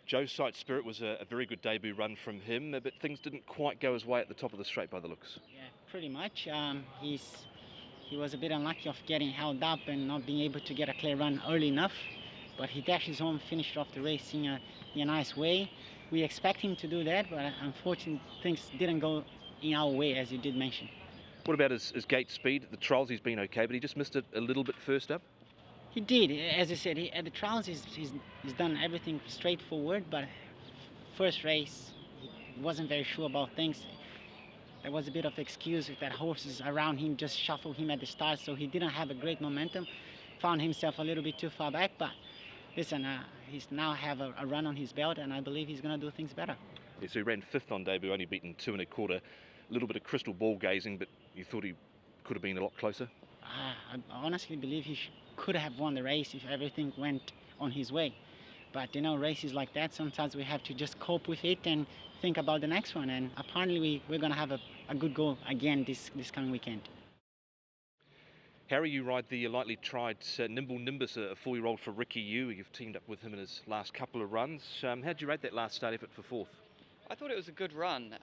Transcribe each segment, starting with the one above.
Joe's Sight Spirit was a very good debut run from him, but things didn't quite go his way at the top of the straight by the looks. Yeah, pretty much. He was a bit unlucky of getting held up and not being able to get a clear run early enough, but he dashed his home, finished off the race in a nice way. We expect him to do that, but unfortunately things didn't go in our way, as you did mention. What about his gate speed? At the trials he's been okay, but he just missed it a little bit first up. He did, as I said, at the trials he's done everything straightforward, but first race he wasn't very sure about things. There was a bit of excuse with that horses around him just shuffled him at the start, so he didn't have a great momentum, found himself a little bit too far back, but listen, he's now have a run on his belt, and I believe he's going to do things better. Yeah, so he ran 5th on debut, only beaten 2 1/4. A little bit of crystal ball gazing, but you thought he could have been a lot closer? I honestly believe he could have won the race if everything went on his way. But you know, races like that, sometimes we have to just cope with it and think about the next one. And apparently we're going to have a good go again this coming weekend. Harry, you ride the lightly tried NIMBLE NIMBUS, a 4-year-old for Ricky Yu. You've teamed up with him in his last couple of runs. How did you rate that last start effort for 4th? I thought it was a good run.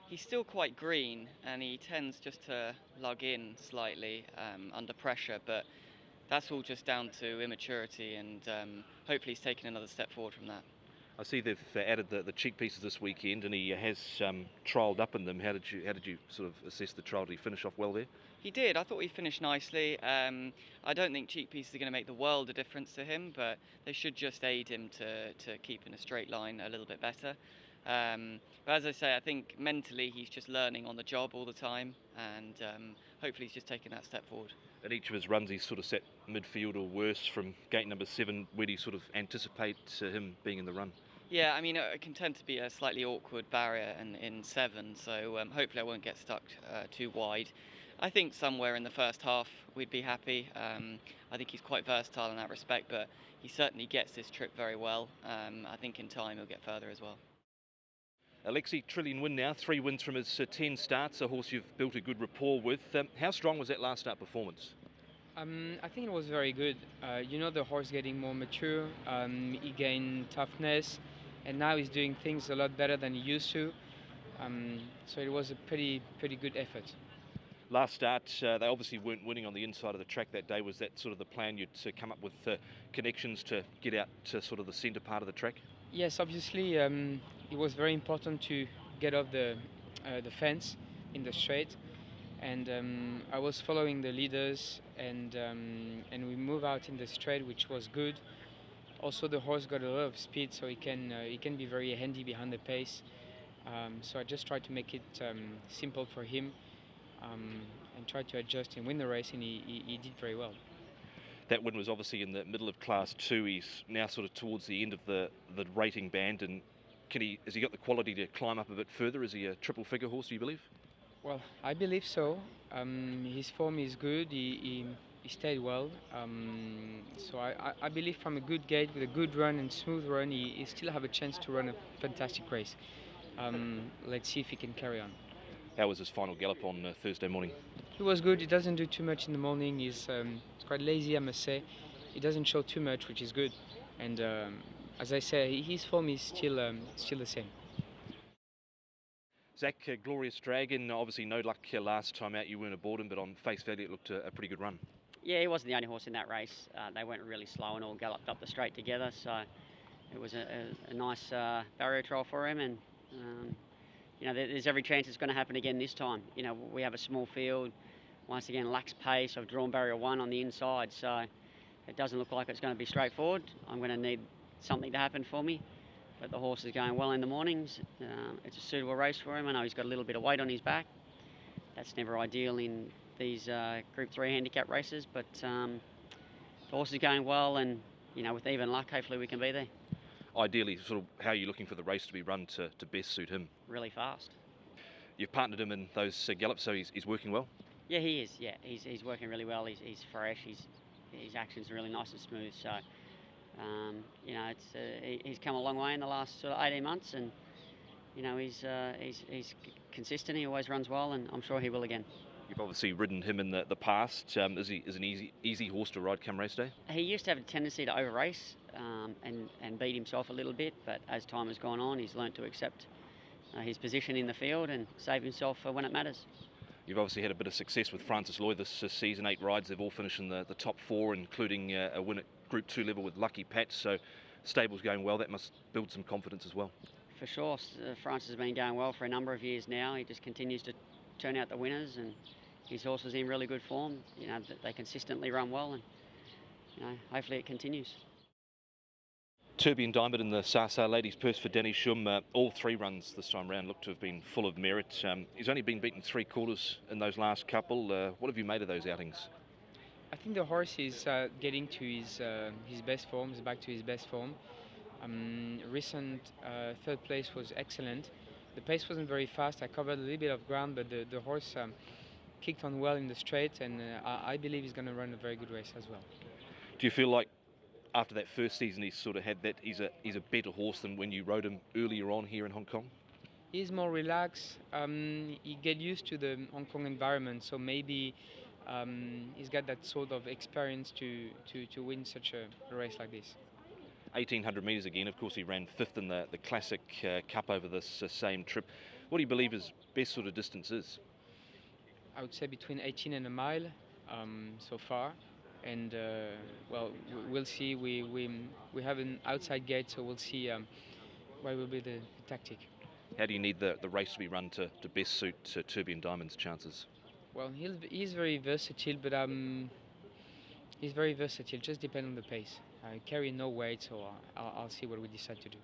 He's still quite green and he tends just to lug in slightly under pressure, but that's all just down to immaturity, and hopefully he's taken another step forward from that. I see they've added the cheek pieces this weekend, and he has trialled up in them. How did you sort of assess the trial? Did he finish off well there? He did. I thought he finished nicely. I don't think cheek pieces are going to make the world of difference to him, but they should just aid him to keep in a straight line a little bit better. But as I say, I think mentally he's just learning on the job all the time, and hopefully he's just taking that step forward. At each of his runs he's sort of sat midfield or worse from gate number 7. Where do you sort of anticipate him being in the run? Yeah, I mean, it can tend to be a slightly awkward barrier in 7, so hopefully I won't get stuck too wide. I think somewhere in the first half we'd be happy. I think he's quite versatile in that respect, but he certainly gets this trip very well. I think in time he'll get further as well. Alexis, trillion win now, 3 wins from his 10 starts, a horse you've built a good rapport with. How strong was that last start performance? I think it was very good. You know, the horse getting more mature, he gained toughness, and now he's doing things a lot better than he used to. So it was a pretty good effort. Last start, they obviously weren't winning on the inside of the track that day. Was that sort of the plan? You'd come up with connections to get out to sort of the centre part of the track? Yes, obviously it was very important to get off the fence in the straight, and I was following the leaders, and we moved out in the straight, which was good. Also, the horse got a lot of speed, so he can be very handy behind the pace. So I just tried to make it simple for him, and try to adjust and win the race, and he did very well. That win was obviously in the middle of Class 2. He's now sort of towards the end of the rating band, and has he got the quality to climb up a bit further? Is he a triple figure horse, do you believe? Well, I believe so. His form is good. He stayed well. So I believe from a good gate with a good run and smooth run, he still have a chance to run a fantastic race. Let's see if he can carry on. How was his final gallop on Thursday morning? He was good. He doesn't do too much in the morning. He's quite lazy, I must say. He doesn't show too much, which is good. And as I say, his form is still the same. Zach, Glorious Dragon, obviously no luck last time out. You weren't aboard him, but on face value it looked a pretty good run. Yeah, he wasn't the only horse in that race. They went really slow and all galloped up the straight together, so it was a nice barrier trial for him. And you know, there's every chance it's going to happen again this time. You know, we have a small field. Once again, lacks pace. I've drawn barrier 1 on the inside, so it doesn't look like it's going to be straightforward. I'm going to need something to happen for me, but the horse is going well in the mornings. It's a suitable race for him. I know he's got a little bit of weight on his back. That's never ideal in these Group 3 handicap races, but the horse is going well, and you know, with even luck, hopefully we can be there. Ideally, sort of how are you looking for the race to be run to best suit him? Really fast. You've partnered him in those gallops, so he's working well? Yeah, he is. Yeah, he's working really well. He's fresh. His action's really nice and smooth. So, you know, he's come a long way in the last sort of 18 months, and you know, he's consistent. He always runs well, and I'm sure he will again. You've obviously ridden him in the past. Is he an easy horse to ride come race day? He used to have a tendency to over race. and beat himself a little bit. But as time has gone on, he's learnt to accept his position in the field and save himself for when it matters. You've obviously had a bit of success with Francis Loy this season. 8 rides, they've all finished in the top 4, including a win at Group 2 level with Lucky Patch. So stable's going well. That must build some confidence as well. For sure, Francis has been going well for a number of years now. He just continues to turn out the winners, and his horse is in really good form. You know, they consistently run well, and you know, hopefully it continues. Tourbillon Diamond in the Sasa Ladies Purse for Danny Shum. All 3 runs this time round look to have been full of merit. He's only been beaten 3/4 in those last couple. What have you made of those outings? I think the horse is getting to his best form. He's back to his best form. Recent 3rd place was excellent. The pace wasn't very fast. I covered a little bit of ground, but the horse kicked on well in the straight, and I believe he's going to run a very good race as well. Do you feel like after that first season he's sort of had that he's a better horse than when you rode him earlier on here in Hong Kong? He's more relaxed. He get used to the Hong Kong environment, so maybe he's got that sort of experience to win such a race like this. 1800 metres again. Of course, he ran 5th in the Classic Cup over this same trip. What do you believe his best sort of distance is? I would say between 18 and a mile so far. And well, we'll see. We have an outside gate, so we'll see what will be the tactic. How do you need the race to be run to best suit Tourbillon Diamond's chances? Well, he's very versatile, but he's very versatile. Just depend on the pace. I carry no weight, so I'll see what we decide to do.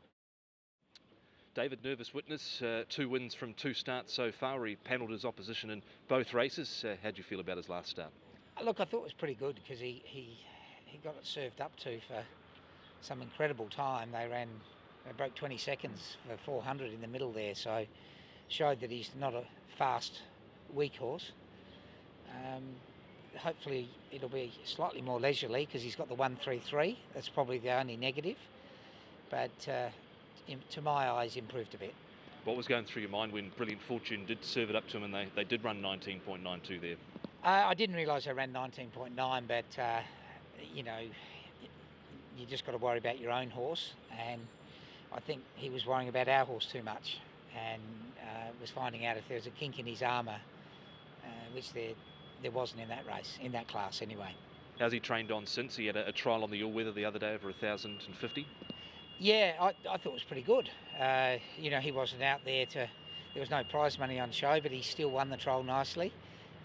David, nervous witness, 2 wins from 2 starts so far. He panelled his opposition in both races. How do you feel about his last start? Look, I thought it was pretty good because he got it served up to for some incredible time. They broke 20 seconds for 400 in the middle there, so showed that he's not a fast, weak horse. Hopefully it'll be slightly more leisurely because he's got the 133. That's probably the only negative, but to my eyes improved a bit. What was going through your mind when Brilliant Fortune did serve it up to him and they did run 19.92 there? I didn't realise they ran 19.9, but you know, you just got to worry about your own horse, and I think he was worrying about our horse too much, and was finding out if there was a kink in his armour, which there wasn't in that race, in that class anyway. How's he trained on since? He had a trial on the all-weather the other day over 1,050. Yeah, I thought it was pretty good. You know, he wasn't out there there was no prize money on show, but he still won the trial nicely.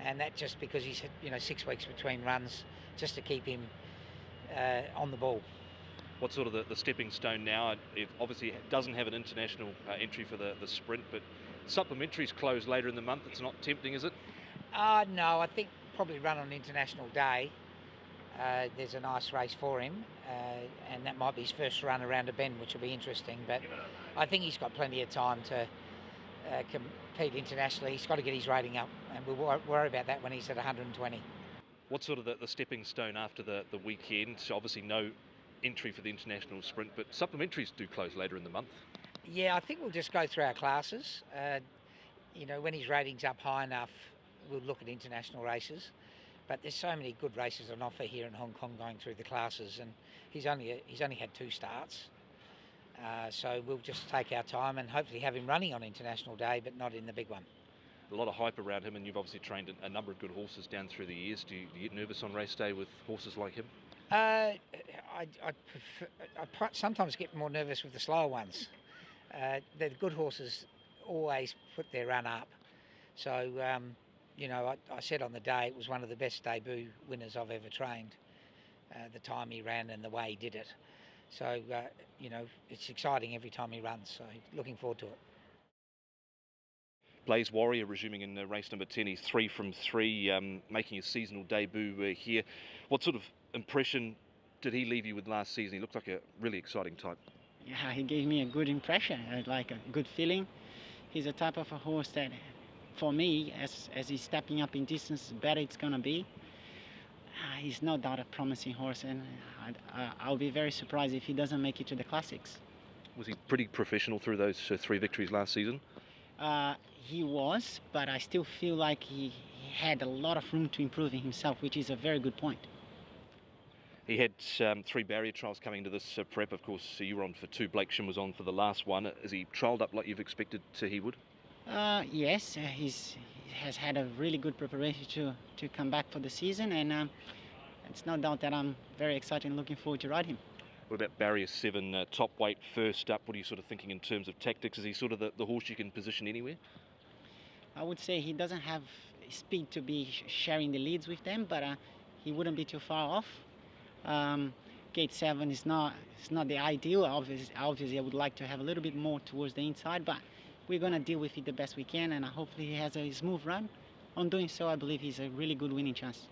And that just because he's had, you know, 6 weeks between runs just to keep him on the ball. What's sort of the stepping stone now? It obviously doesn't have an international entry for the sprint, but supplementaries close later in the month. It's not tempting, is it? No, I think probably run on International Day. There's a nice race for him, and that might be his first run around a bend, which will be interesting. But I think he's got plenty of time to compete internationally. He's got to get his rating up, and we'll worry about that when he's at 120. What's sort of the stepping stone after the weekend? So obviously no entry for the international sprint, but supplementaries do close later in the month. Yeah, I think we'll just go through our classes. You know, when his rating's up high enough, we'll look at international races. But there's so many good races on offer here in Hong Kong going through the classes, and he's only had 2 starts. So we'll just take our time and hopefully have him running on International Day, but not in the big one. A lot of hype around him, and you've obviously trained a number of good horses down through the years. Do you get nervous on race day with horses like him? I sometimes get more nervous with the slower ones. The good horses always put their run up. So, you know, I said on the day it was one of the best debut winners I've ever trained, the time he ran and the way he did it. So, you know, it's exciting every time he runs, so looking forward to it. Blaise Warrior resuming in race number 10. He's 3 from 3, making his seasonal debut here. What sort of impression did he leave you with last season? He looked like a really exciting type. Yeah, he gave me a good impression, like a good feeling. He's a type of a horse that, for me, as he's stepping up in distance, the better it's going to be. He's no doubt a promising horse, and I'll be very surprised if he doesn't make it to the Classics. Was he pretty professional through those 3 victories last season? He was, but I still feel like he had a lot of room to improve in himself, which is a very good point. He had 3 barrier trials coming into this prep. Of course, you were on for 2. Blake Shim was on for the last one. Is he trialled up like you've expected he would? Yes, he has had a really good preparation to come back for the season, and it's no doubt that I'm very excited and looking forward to ride him. What about barrier 7, top weight first up? What are you sort of thinking in terms of tactics? Is he sort of the horse you can position anywhere? I would say he doesn't have speed to be sharing the leads with them, but he wouldn't be too far off. Gate 7 is not the ideal. Obviously, I would like to have a little bit more towards the inside, but we're going to deal with it the best we can, and hopefully he has a smooth run. On doing so, I believe he's a really good winning chance.